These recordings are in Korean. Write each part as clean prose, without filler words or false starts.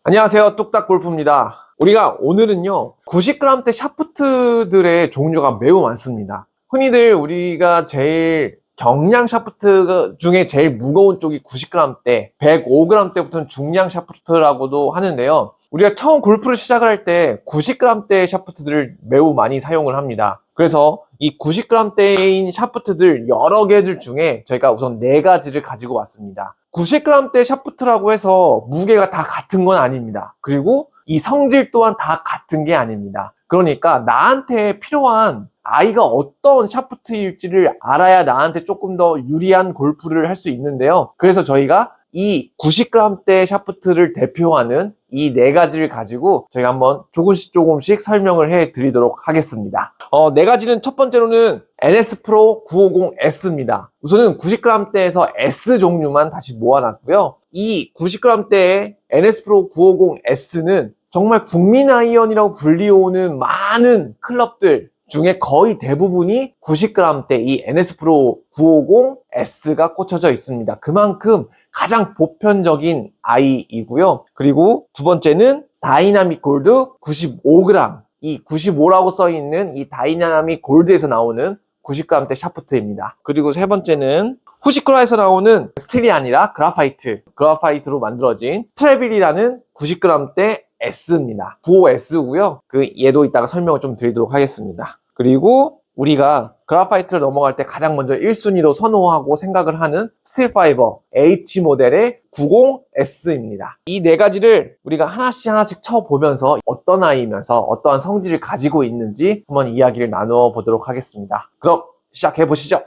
안녕하세요, 뚝딱골프입니다. 우리가 오늘은요 90g대 샤프트들의 종류가 매우 많습니다. 흔히들 우리가 제일 경량 샤프트 중에 제일 무거운 쪽이 90g대, 105g대부터는 중량 샤프트라고도 하는데요. 우리가 처음 골프를 시작을 할 때 90g대 샤프트들을 매우 많이 사용을 합니다. 그래서 이 90g대인 샤프트들 여러 개들 중에 저희가 우선 4가지를 가지고 왔습니다. 90g대 샤프트라고 해서 무게가 다 같은 건 아닙니다. 그리고 이 성질 또한 다 같은 게 아닙니다. 그러니까 나한테 필요한 아이가 어떤 샤프트일지를 알아야 나한테 조금 더 유리한 골프를 할 수 있는데요. 그래서 저희가 이 90g대 샤프트를 대표하는 이 4가지를 가지고 저희가 한번 조금씩 설명을 해 드리도록 하겠습니다. 4가지는 첫 번째로는 NS 프로 950S입니다. 우선은 90g대에서 S 종류만 다시 모아놨고요. 이 90g대의 NS 프로 950S는 정말 국민 아이언이라고 불리우는 많은 클럽들 중에 거의 대부분이 90g대 이 NS 프로 950S가 꽂혀져 있습니다. 그만큼 가장 보편적인 아이이고요. 그리고 두 번째는 다이나믹 골드 95g, 이 95라고 써있는 이 다이나믹 골드에서 나오는 90g대 샤프트입니다. 그리고 세 번째는 후시크라에서 나오는 스틸이 아니라 그라파이트로 만들어진 트래빌이라는 90g대 S입니다. 95S고요. 얘도 이따가 설명을 좀 드리도록 하겠습니다. 그리고 우리가 그라파이트를 넘어갈 때 가장 먼저 1순위로 선호하고 생각을 하는 스틸 파이버 H 모델의 90S입니다. 이 4가지를 우리가 하나씩 쳐보면서 어떤 아이면서 어떠한 성질을 가지고 있는지 한번 이야기를 나누어 보도록 하겠습니다. 그럼 시작해 보시죠.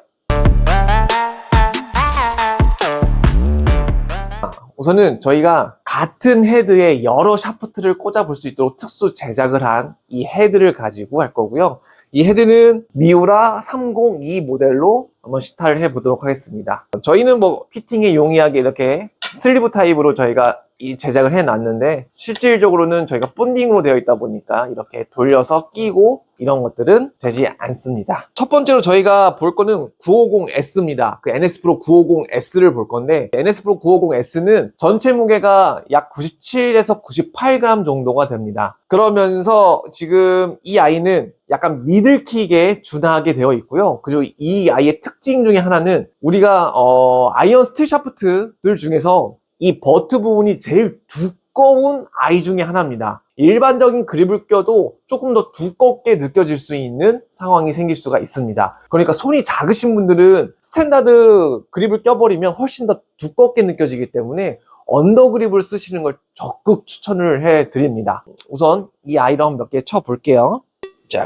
우선은 저희가 같은 헤드에 여러 샤프트를 꽂아볼 수 있도록 특수 제작을 한 이 헤드를 가지고 할 거고요. 이 헤드는 미우라 302 모델로 한번 시타를 해보도록 하겠습니다. 저희는 피팅에 용이하게 이렇게 슬리브 타입으로 저희가 이 제작을 해놨는데 실질적으로는 저희가 본딩으로 되어 있다 보니까 이렇게 돌려서 끼고 이런 것들은 되지 않습니다. 첫 번째로 저희가 볼 거는 950S입니다. NS 프로 950S를 볼 건데 NS 프로 950S는 전체 무게가 약 97에서 98g 정도가 됩니다. 그러면서 지금 이 아이는 약간 미들킥에 준하게 되어 있고요. 그리고 이 아이의 특징 중에 하나는 우리가 아이언 스틸 샤프트들 중에서 이 버트 부분이 제일 두꺼운 아이 중에 하나입니다. 일반적인 그립을 껴도 조금 더 두껍게 느껴질 수 있는 상황이 생길 수가 있습니다. 그러니까 손이 작으신 분들은 스탠다드 그립을 껴버리면 훨씬 더 두껍게 느껴지기 때문에 언더 그립을 쓰시는 걸 적극 추천을 해드립니다. 우선 이 아이로 한번 몇 개 쳐볼게요. 자.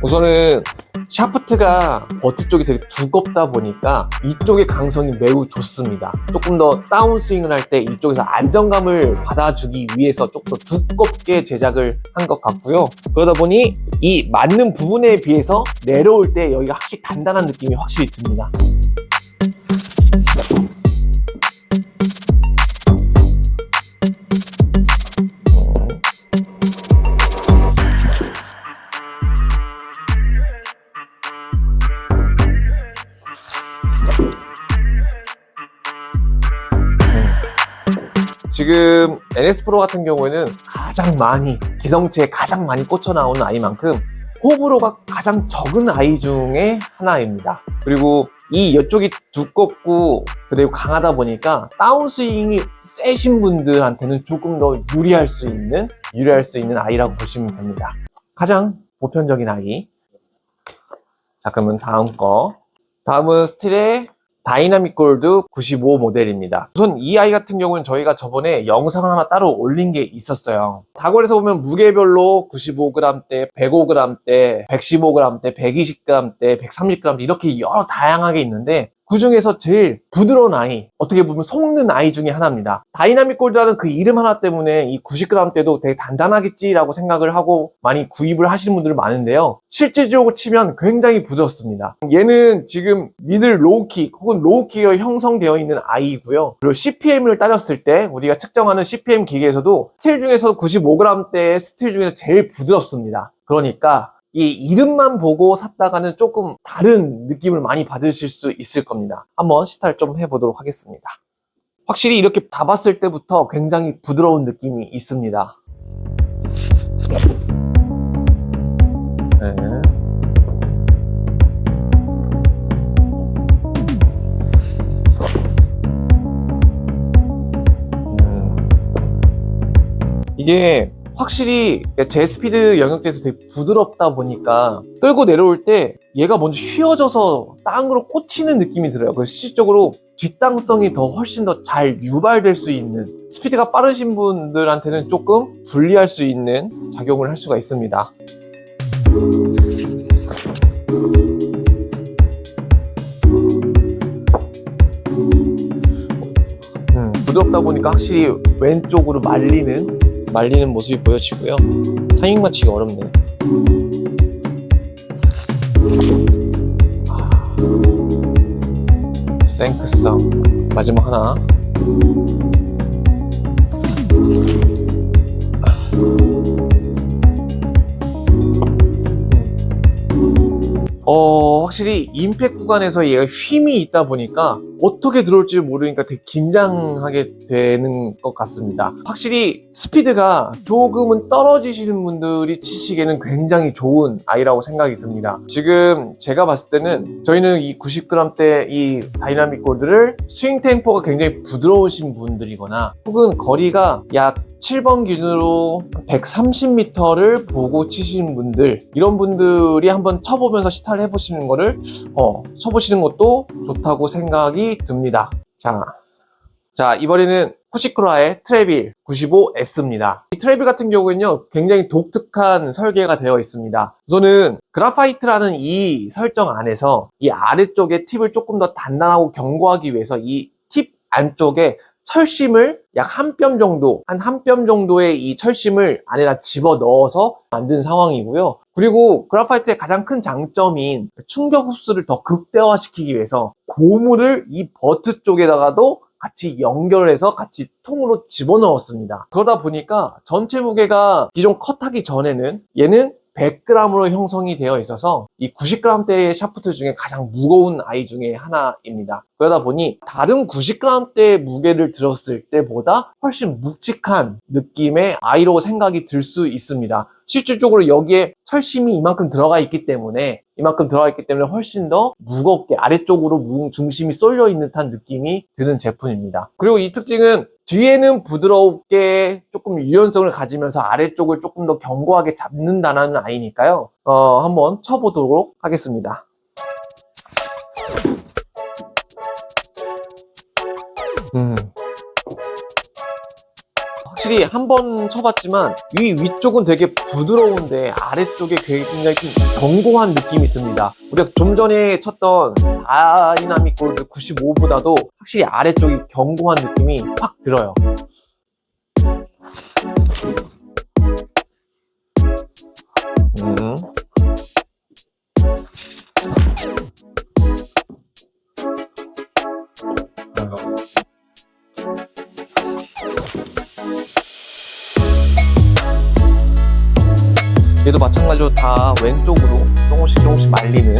우선은 샤프트가 버트 쪽이 되게 두껍다 보니까 이쪽의 강성이 매우 좋습니다. 조금 더 다운스윙을 할 때 이쪽에서 안정감을 받아주기 위해서 조금 더 두껍게 제작을 한 것 같고요. 그러다 보니 이 맞는 부분에 비해서 내려올 때 여기가 확실히 단단한 느낌이 확실히 듭니다. 지금 NS 프로 같은 경우에는 기성체에 가장 많이 꽂혀 나오는 아이만큼 호불호가 가장 적은 아이 중에 하나입니다. 그리고 이쪽이 두껍고 그리고 강하다 보니까 다운스윙이 세신 분들한테는 조금 더 유리할 수 있는 아이라고 보시면 됩니다. 가장 보편적인 아이. 자, 그러면 다음은 스틸의 다이나믹 골드 95 모델입니다. 우선 이 아이 같은 경우는 저희가 저번에 영상을 하나 따로 올린 게 있었어요. 다골에서 보면 무게별로 95g대, 105g대, 115g대, 120g대, 130g대 이렇게 여러 다양하게 있는데 그 중에서 제일 부드러운 아이, 어떻게 보면 속는 아이 중에 하나입니다. 다이나믹 골드라는 그 이름 하나 때문에 이 90g대도 되게 단단하겠지라고 생각을 하고 많이 구입을 하시는 분들 많은데요. 실질적으로 치면 굉장히 부드럽습니다. 얘는 지금 미들 로우킥 혹은 로우킥으로 형성되어 있는 아이이고요. 그리고 CPM을 따졌을 때 우리가 측정하는 CPM 기계에서도 스틸 중에서 95g대의 스틸 중에서 제일 부드럽습니다. 그러니까 이 이름만 보고 샀다가는 조금 다른 느낌을 많이 받으실 수 있을 겁니다. 한번 시타를 좀 해보도록 하겠습니다. 확실히 이렇게 잡았을 때부터 굉장히 부드러운 느낌이 있습니다. 네. 이게 확실히 제 스피드 영역대에서 되게 부드럽다 보니까 끌고 내려올 때 얘가 먼저 휘어져서 땅으로 꽂히는 느낌이 들어요. 그래서 실질적으로 뒷땅성이 더 훨씬 더 잘 유발될 수 있는, 스피드가 빠르신 분들한테는 조금 불리할 수 있는 작용을 할 수가 있습니다. 부드럽다 보니까 확실히 왼쪽으로 말리는 모습이 보여지고요. 타이밍 맞추기 어렵네. 생크성 마지막 하나. 확실히 임팩 구간에서 얘가 힘이 있다 보니까 어떻게 들어올지 모르니까 되게 긴장하게 되는 것 같습니다. 확실히 스피드가 조금은 떨어지시는 분들이 치시기에는 굉장히 좋은 아이라고 생각이 듭니다. 지금 제가 봤을 때는 저희는 이 90g대 이 다이나믹 골드를 스윙 템포가 굉장히 부드러우신 분들이거나 혹은 거리가 약 7번 기준으로 130m를 보고 치시는 분들, 이런 분들이 한번 쳐보면서 시타를 해보시는 거를 쳐보시는 것도 좋다고 생각이 듭니다. 자 이번에는 후시크라의 트래빌 95S입니다. 이 트래빌 같은 경우에는요 굉장히 독특한 설계가 되어 있습니다. 우선은 그라파이트라는 이 설정 안에서 이 아래쪽에 팁을 조금 더 단단하고 견고하기 위해서 이 팁 안쪽에 철심을 약 한 뼘 정도, 한 뼘 정도의 이 철심을 안에다 집어 넣어서 만든 상황이고요. 그리고 그래파이트의 가장 큰 장점인 충격 흡수를 더 극대화시키기 위해서 고무를 이 버트 쪽에다가도 같이 연결해서 같이 통으로 집어넣었습니다. 그러다 보니까 전체 무게가 기존 컷하기 전에는 얘는 100g으로 형성이 되어 있어서 이 90g대의 샤프트 중에 가장 무거운 아이 중에 하나입니다. 그러다 보니 다른 90g대의 무게를 들었을 때보다 훨씬 묵직한 느낌의 아이로 생각이 들 수 있습니다. 실질적으로 여기에 철심이 이만큼 들어가 있기 때문에 훨씬 더 무겁게 아래쪽으로 중심이 쏠려 있는 듯한 느낌이 드는 제품입니다. 그리고 이 특징은 뒤에는 부드럽게 조금 유연성을 가지면서 아래쪽을 조금 더 견고하게 잡는다는 아이니까요. 한번 쳐보도록 하겠습니다. 확실히 한 번 쳐봤지만 위쪽은 되게 부드러운데 아래쪽에 굉장히 좀 견고한 느낌이 듭니다. 우리가 좀 전에 쳤던 다이나믹 골드 95보다도 확실히 아래쪽이 견고한 느낌이 확 들어요. 얘도 마찬가지로 다 왼쪽으로 조금씩 말리는.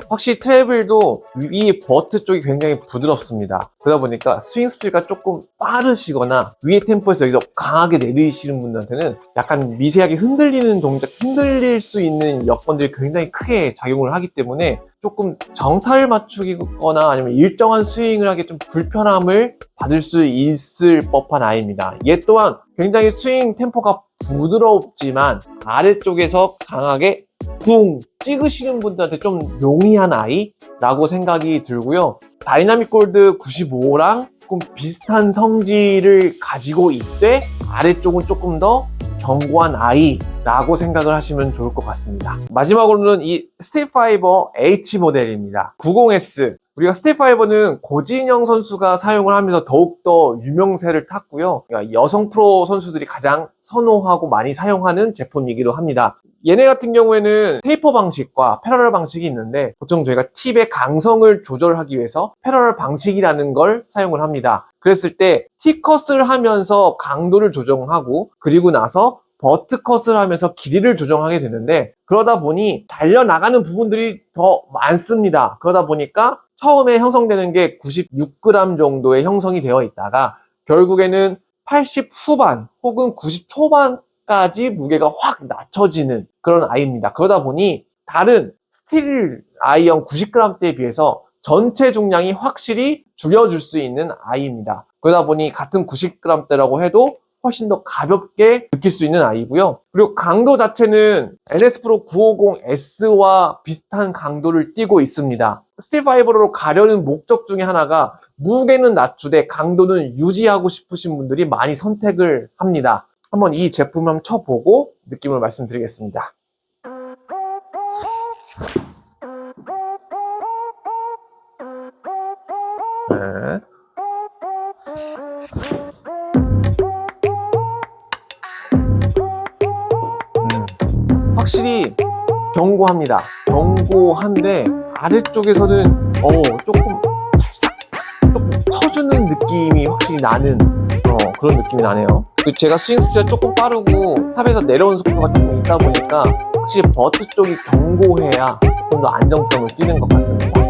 확실히 트래블도 위 버트 쪽이 굉장히 부드럽습니다. 그러다 보니까 스윙 스피드가 조금 빠르시거나 위의 템포에서 여기서 강하게 내리시는 분들한테는 약간 미세하게 흔들릴 수 있는 여건들이 굉장히 크게 작용을 하기 때문에 조금 정타를 맞추거나 아니면 일정한 스윙을 하기 좀 불편함을 받을 수 있을 법한 아이입니다. 얘 또한 굉장히 스윙 템포가 부드럽지만 아래쪽에서 강하게 쿵 찍으시는 분들한테 좀 용이한 아이라고 생각이 들고요. 다이나믹 골드 95랑 조금 비슷한 성질을 가지고 있되 아래쪽은 조금 더 견고한 아이라고 생각을 하시면 좋을 것 같습니다. 마지막으로는 이 스틸파이버 H 모델입니다. 90S. 우리가 스틸파이버는 고진영 선수가 사용을 하면서 더욱더 유명세를 탔고요. 그러니까 여성 프로 선수들이 가장 선호하고 많이 사용하는 제품이기도 합니다. 얘네 같은 경우에는 테이퍼 방식과 패러럴 방식이 있는데 보통 저희가 팁의 강성을 조절하기 위해서 패러럴 방식이라는 걸 사용을 합니다. 그랬을 때 T컷을 하면서 강도를 조정하고 그리고 나서 버트컷을 하면서 길이를 조정하게 되는데 그러다 보니 잘려나가는 부분들이 더 많습니다. 그러다 보니까 처음에 형성되는 게 96g 정도의 형성이 되어 있다가 결국에는 80 후반 혹은 90 초반까지 무게가 확 낮춰지는 그런 아이입니다. 그러다 보니 다른 스틸 아이형 90g대에 비해서 전체 중량이 확실히 줄여줄 수 있는 아이입니다. 그러다 보니 같은 90g대라고 해도 훨씬 더 가볍게 느낄 수 있는 아이고요. 그리고 강도 자체는 NS 프로 950S와 비슷한 강도를 띠고 있습니다. 스틸파이버로 가려는 목적 중에 하나가 무게는 낮추되 강도는 유지하고 싶으신 분들이 많이 선택을 합니다. 한번 이 제품 한번 쳐보고 느낌을 말씀드리겠습니다. 네. 확실히 견고합니다. 견고한데 아래쪽에서는 조금 찰싹 조금 쳐주는 느낌이 확실히 나는 그런 느낌이 나네요. 제가 스윙 스피드가 조금 빠르고 탑에서 내려오는 속도가 조금 있다 보니까 확실히 버트 쪽이 견고해야 조금 더 안정성을 띠는 것 같습니다.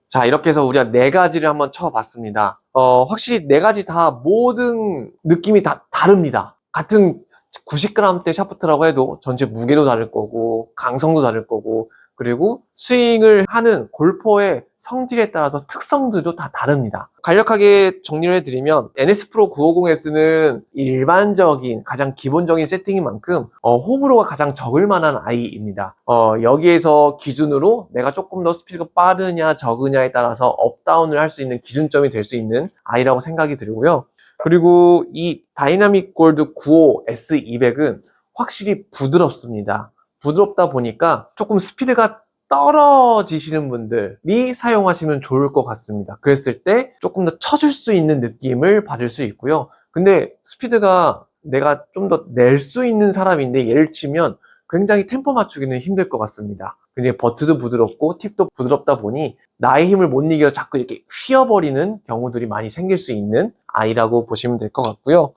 자, 이렇게 해서 우리가 4가지를 한번 쳐봤습니다. 확실히 4가지 다 모든 느낌이 다 다릅니다. 같은 90g대 샤프트라고 해도 전체 무게도 다를 거고, 강성도 다를 거고, 그리고 스윙을 하는 골퍼의 성질에 따라서 특성들도 다 다릅니다. 간략하게 정리를 해드리면 NS 프로 950S는 일반적인 가장 기본적인 세팅인 만큼 호불호가 가장 적을 만한 아이입니다. 여기에서 기준으로 내가 조금 더 스피드가 빠르냐 적으냐에 따라서 업다운을 할 수 있는 기준점이 될 수 있는 아이라고 생각이 들고요. 그리고 이 다이나믹 골드 95S200은 확실히 부드럽습니다. 부드럽다 보니까 조금 스피드가 떨어지시는 분들이 사용하시면 좋을 것 같습니다. 그랬을 때 조금 더 쳐줄 수 있는 느낌을 받을 수 있고요. 근데 스피드가 내가 좀 더 낼 수 있는 사람인데 얘를 치면 굉장히 템포 맞추기는 힘들 것 같습니다. 근데 버트도 부드럽고 팁도 부드럽다 보니 나의 힘을 못 이겨 자꾸 이렇게 휘어버리는 경우들이 많이 생길 수 있는 아이라고 보시면 될 것 같고요.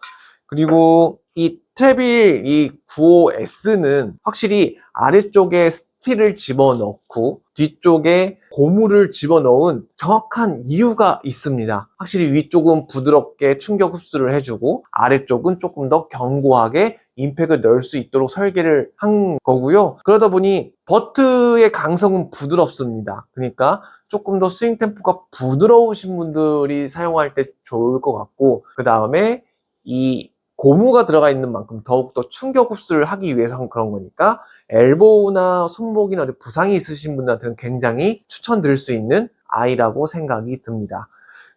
그리고 이 트래빌 이 95S는 확실히 아래쪽에 스틸을 집어넣고 뒤쪽에 고무를 집어넣은 정확한 이유가 있습니다. 확실히 위쪽은 부드럽게 충격 흡수를 해주고 아래쪽은 조금 더 견고하게 임팩을 넣을 수 있도록 설계를 한 거고요. 그러다 보니 버트의 강성은 부드럽습니다. 그러니까 조금 더 스윙 템포가 부드러우신 분들이 사용할 때 좋을 것 같고 그 다음에 이 고무가 들어가 있는 만큼 더욱더 충격 흡수를 하기 위해서 그런 거니까 엘보우나 손목이나 부상이 있으신 분들한테는 굉장히 추천드릴 수 있는 아이라고 생각이 듭니다.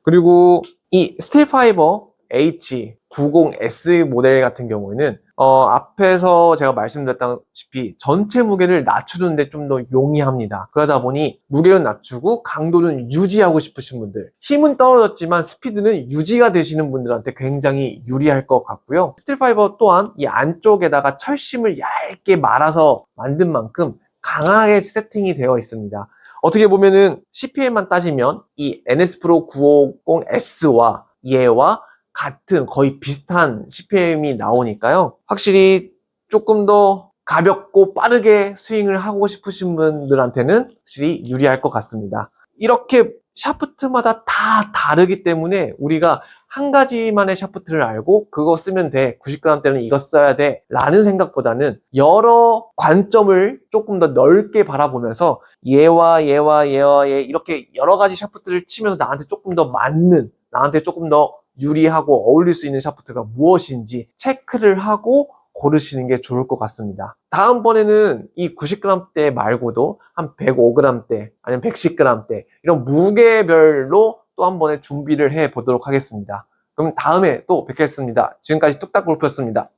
그리고 이 스틸파이버 H90S 모델 같은 경우에는 앞에서 제가 말씀드렸다시피 전체 무게를 낮추는데 좀 더 용이합니다. 그러다 보니 무게는 낮추고 강도는 유지하고 싶으신 분들, 힘은 떨어졌지만 스피드는 유지가 되시는 분들한테 굉장히 유리할 것 같고요. 스틸파이버 또한 이 안쪽에다가 철심을 얇게 말아서 만든 만큼 강하게 세팅이 되어 있습니다. 어떻게 보면은 CPM만 따지면 이 NS 프로 950S와 얘와 같은 거의 비슷한 CPM이 나오니까요. 확실히 조금 더 가볍고 빠르게 스윙을 하고 싶으신 분들한테는 확실히 유리할 것 같습니다. 이렇게 샤프트마다 다 다르기 때문에 우리가 한 가지만의 샤프트를 알고 그거 쓰면 돼, 90g대는 이거 써야 돼 라는 생각보다는 여러 관점을 조금 더 넓게 바라보면서 얘와 얘 이렇게 여러 가지 샤프트를 치면서 나한테 조금 더 맞는, 나한테 조금 더 유리하고 어울릴 수 있는 샤프트가 무엇인지 체크를 하고 고르시는 게 좋을 것 같습니다. 다음번에는 이 90g대 말고도 한 105g대 아니면 110g대 이런 무게별로 또 한 번에 준비를 해 보도록 하겠습니다. 그럼 다음에 또 뵙겠습니다. 지금까지 뚝딱 골프였습니다.